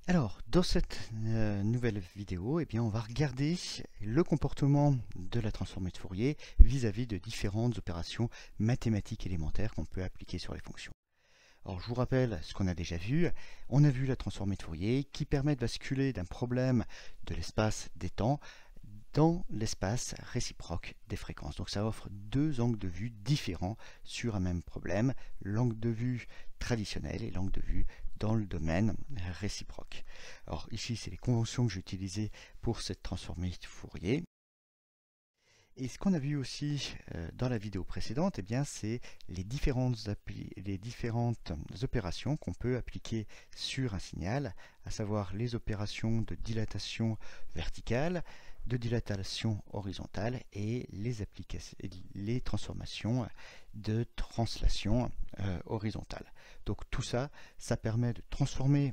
Alors, dans cette nouvelle vidéo, on va regarder le comportement de la transformée de Fourier vis-à-vis de différentes opérations mathématiques élémentaires qu'on peut appliquer sur les fonctions. Alors, je vous rappelle ce qu'on a déjà vu. On a vu la transformée de Fourier qui permet de basculer d'un problème de l'espace des temps dans l'espace réciproque des fréquences. Donc ça offre deux angles de vue différents sur un même problème, l'angle de vue traditionnel et l'angle de vue dans le domaine réciproque. Alors ici, c'est les conventions que j'ai utilisées pour cette transformée de Fourier. Et ce qu'on a vu aussi dans la vidéo précédente, c'est les différentes opérations qu'on peut appliquer sur un signal, à savoir les opérations de dilatation verticale, de dilatation horizontale et les transformations de translation horizontale. Donc tout ça, ça permet de transformer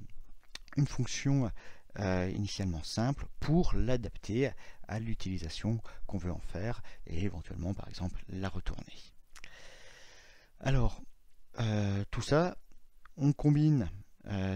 une fonction initialement simple pour l'adapter à l'utilisation qu'on veut en faire et éventuellement par exemple la retourner. Alors tout ça, on combine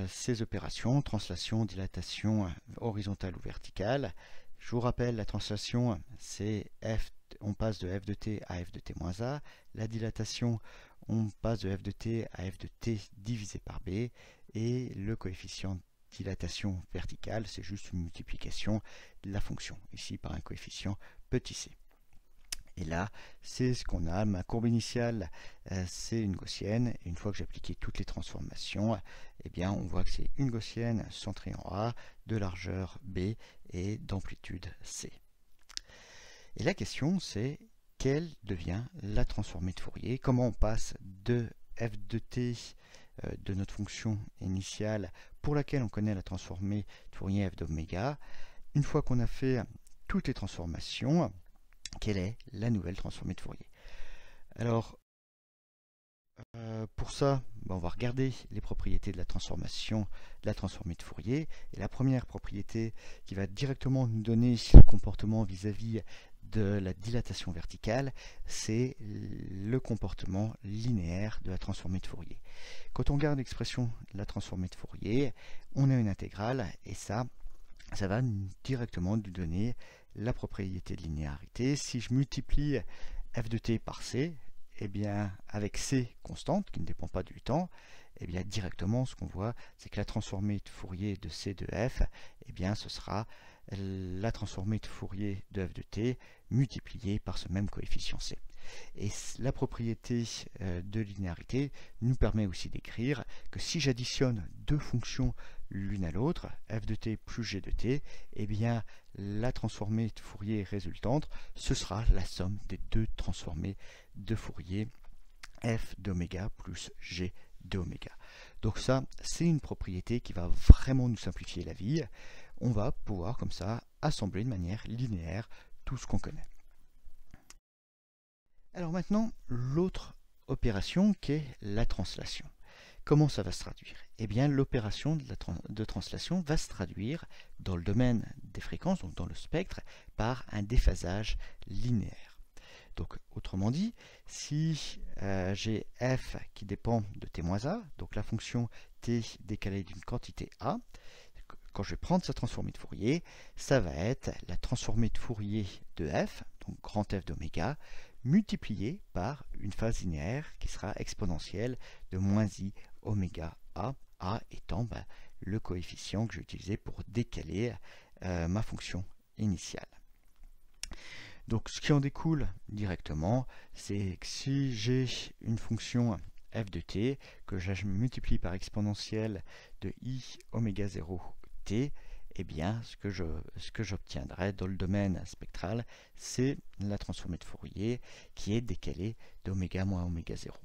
ces opérations, translation, dilatation horizontale ou verticale. Je vous rappelle, la translation, c'est f, on passe de f de t à f de t moins a. La dilatation, on passe de f de t à f de t divisé par b. Et le coefficient de dilatation verticale, c'est juste une multiplication de la fonction, ici par un coefficient petit c. Et là, c'est ce qu'on a. Ma courbe initiale, c'est une gaussienne. Et une fois que j'ai appliqué toutes les transformations, on voit que c'est une gaussienne centrée en A, de largeur B et d'amplitude C. Et la question, c'est quelle devient la transformée de Fourier? Comment on passe de f de t de notre fonction initiale pour laquelle on connaît la transformée de Fourier f d'oméga? Une fois qu'on a fait toutes les transformations, quelle est la nouvelle transformée de Fourier? Alors, pour ça, on va regarder les propriétés de la transformée de Fourier. Et la première propriété qui va directement nous donner le comportement vis-à-vis de la dilatation verticale, c'est le comportement linéaire de la transformée de Fourier. Quand on regarde l'expression de la transformée de Fourier, on a une intégrale et ça va directement nous donner la propriété de linéarité. Si je multiplie f de t par c, avec c constante, qui ne dépend pas du temps, directement, ce qu'on voit, c'est que la transformée de Fourier de c de f, ce sera la transformée de Fourier de f de t multipliée par ce même coefficient c. Et la propriété de linéarité nous permet aussi d'écrire que si j'additionne deux fonctions l'une à l'autre, f de t plus g de t, la transformée de Fourier résultante, ce sera la somme des deux transformées de Fourier f d'oméga plus g d'oméga. Donc ça, c'est une propriété qui va vraiment nous simplifier la vie. On va pouvoir comme ça assembler de manière linéaire tout ce qu'on connaît. Alors maintenant, l'autre opération qui est la translation. Comment ça va se traduire? L'opération de translation va se traduire dans le domaine des fréquences, donc dans le spectre, par un déphasage linéaire. Donc, autrement dit, si j'ai f qui dépend de t-a, donc la fonction t décalée d'une quantité a, quand je vais prendre sa transformée de Fourier, ça va être la transformée de Fourier de f, donc grand F d'oméga, multipliée par une phase linéaire qui sera exponentielle de moins i oméga a étant le coefficient que j'ai utilisé pour décaler ma fonction initiale. Donc ce qui en découle directement, c'est que si j'ai une fonction f de t que je multiplie par exponentielle de i oméga 0 t, ce que j'obtiendrai dans le domaine spectral, c'est la transformée de Fourier qui est décalée d'oméga moins oméga 0.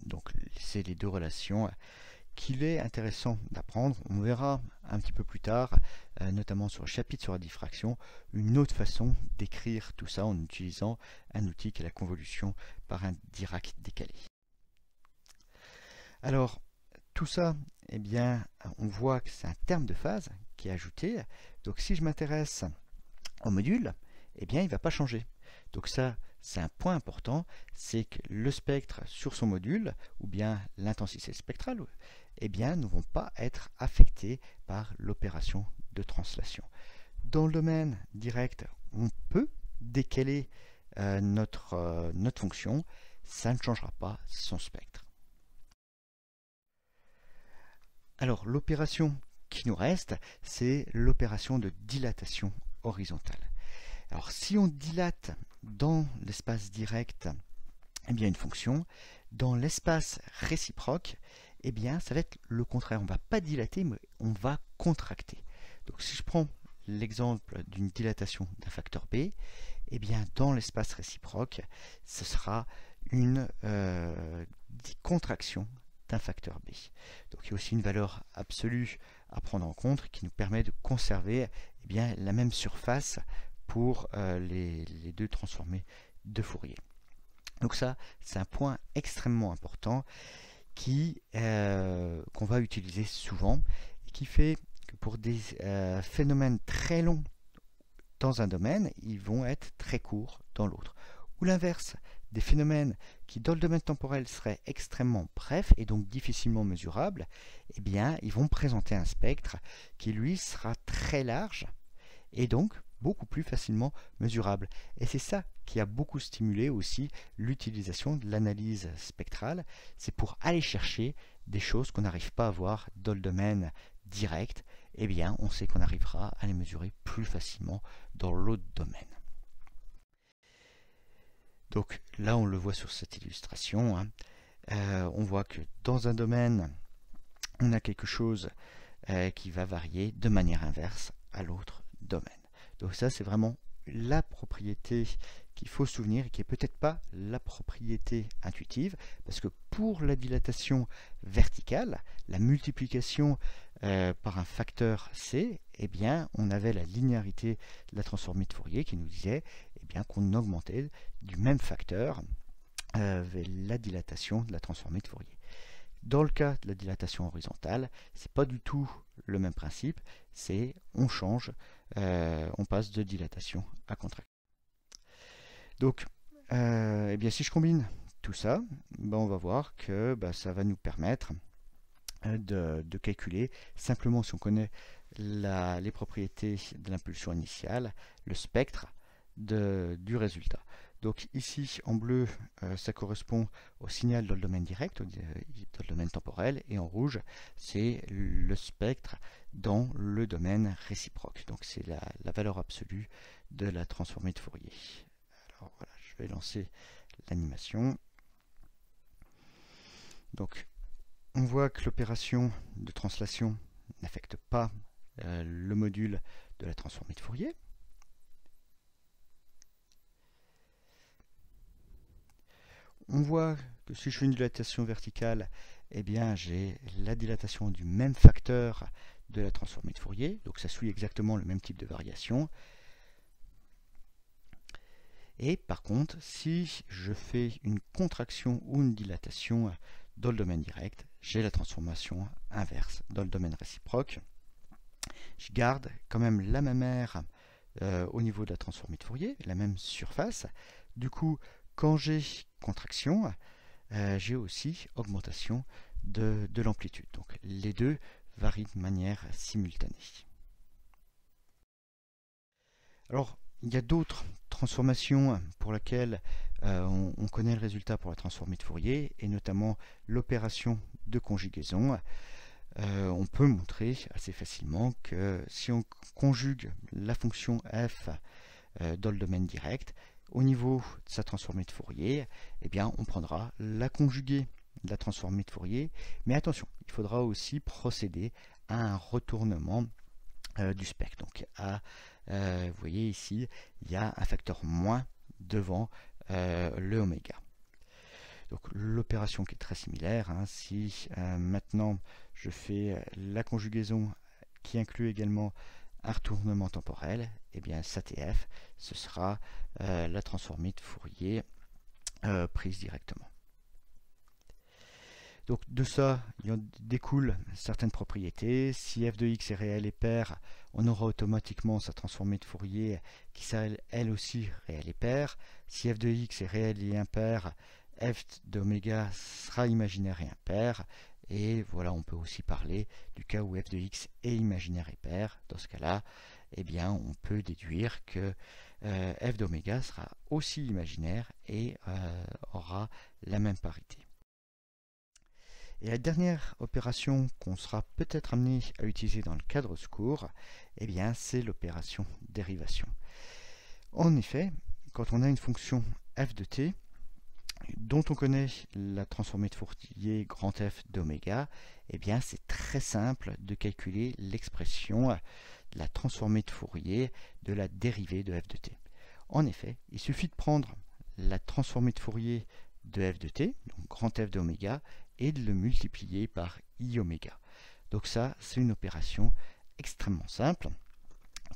Donc c'est les deux relations qu'il est intéressant d'apprendre. On verra un petit peu plus tard, notamment sur le chapitre sur la diffraction, une autre façon d'écrire tout ça en utilisant un outil qui est la convolution par un Dirac décalé. Alors, tout ça, on voit que c'est un terme de phase qui est ajouté. Donc si je m'intéresse au module, il ne va pas changer. Donc ça, c'est un point important, c'est que le spectre sur son module, ou bien l'intensité spectrale, eh bien, ne vont pas être affectés par l'opération de translation. Dans le domaine direct, on peut décaler notre fonction, ça ne changera pas son spectre. Alors, l'opération qui nous reste, c'est l'opération de dilatation horizontale. Alors, si on dilate dans l'espace direct, eh bien, une fonction, dans l'espace réciproque, eh bien, ça va être le contraire. On ne va pas dilater, mais on va contracter. Donc, si je prends l'exemple d'une dilatation d'un facteur B, eh bien, dans l'espace réciproque, ce sera une contraction d'un facteur B. Donc, il y a aussi une valeur absolue à prendre en compte qui nous permet de conserver eh bien, la même surface pour les deux transformés de Fourier. Donc ça, c'est un point extrêmement important qu'on va utiliser souvent et qui fait que pour des phénomènes très longs dans un domaine, ils vont être très courts dans l'autre. Ou l'inverse, des phénomènes qui dans le domaine temporel seraient extrêmement brefs et donc difficilement mesurables, eh bien, ils vont présenter un spectre qui lui sera très large et donc beaucoup plus facilement mesurable. Et c'est ça qui a beaucoup stimulé aussi l'utilisation de l'analyse spectrale. C'est pour aller chercher des choses qu'on n'arrive pas à voir dans le domaine direct. Eh bien, on sait qu'on arrivera à les mesurer plus facilement dans l'autre domaine. Donc là, on le voit sur cette illustration. On voit que dans un domaine, on a quelque chose qui va varier de manière inverse à l'autre domaine. Donc ça, c'est vraiment la propriété qu'il faut se souvenir et qui n'est peut-être pas la propriété intuitive, parce que pour la dilatation verticale, la multiplication par un facteur C, eh bien, on avait la linéarité de la transformée de Fourier qui nous disait eh bien, qu'on augmentait du même facteur la dilatation de la transformée de Fourier. Dans le cas de la dilatation horizontale, c'est pas du tout le même principe, c'est on change, on passe de dilatation à contraction. Donc, eh bien, si je combine tout ça, ben, on va voir que ça va nous permettre de calculer, simplement si on connaît les propriétés de l'impulsion initiale, le spectre du résultat. Donc ici, en bleu, ça correspond au signal dans le domaine direct, dans le domaine temporel, et en rouge, c'est le spectre dans le domaine réciproque. Donc c'est la valeur absolue de la transformée de Fourier. Alors voilà, je vais lancer l'animation. Donc, on voit que l'opération de translation n'affecte pas le module de la transformée de Fourier. On voit que si je fais une dilatation verticale, eh bien j'ai la dilatation du même facteur de la transformée de Fourier, donc ça suit exactement le même type de variation. Et par contre, si je fais une contraction ou une dilatation dans le domaine direct, j'ai la transformation inverse. Dans le domaine réciproque, je garde quand même la même aire au niveau de la transformée de Fourier, la même surface. Du coup, quand j'ai contraction, j'ai aussi augmentation de l'amplitude. Donc les deux varient de manière simultanée. Alors, il y a d'autres transformations pour lesquelles on connaît le résultat pour la transformée de Fourier, et notamment l'opération de conjugaison. On peut montrer assez facilement que si on conjugue la fonction f dans le domaine direct, au niveau de sa transformée de Fourier, eh bien, on prendra la conjuguée de la transformée de Fourier, mais attention, il faudra aussi procéder à un retournement du spectre. Donc, vous voyez ici, il y a un facteur moins devant le oméga. Donc l'opération qui est très similaire, hein, si maintenant je fais la conjugaison qui inclut également un retournement temporel, et bien SATF, ce sera la transformée de Fourier prise directement. Donc de ça, il en découle certaines propriétés. Si f de x est réel et pair, on aura automatiquement sa transformée de Fourier qui sera elle aussi réelle et paire. Si f de x est réel et impair, f d'oméga sera imaginaire et impair. Et voilà, on peut aussi parler du cas où f de x est imaginaire et pair. Dans ce cas-là, eh bien, on peut déduire que f d'oméga sera aussi imaginaire et aura la même parité. Et la dernière opération qu'on sera peut-être amené à utiliser dans le cadre de ce cours, eh bien, c'est l'opération dérivation. En effet, quand on a une fonction f de t, dont on connaît la transformée de Fourier grand F d'oméga, eh bien c'est très simple de calculer l'expression de la transformée de Fourier de la dérivée de f de t. En effet, il suffit de prendre la transformée de Fourier de f de t, donc grand F d'oméga, et de le multiplier par i oméga. Donc ça, c'est une opération extrêmement simple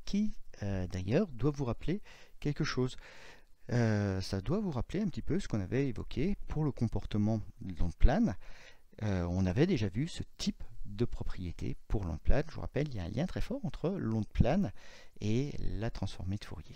qui, d'ailleurs, doit vous rappeler quelque chose. Ça doit vous rappeler un petit peu ce qu'on avait évoqué pour le comportement long plane. On avait déjà vu ce type de propriété pour long plane. Je vous rappelle, il y a un lien très fort entre long plane et la transformée de Fourier.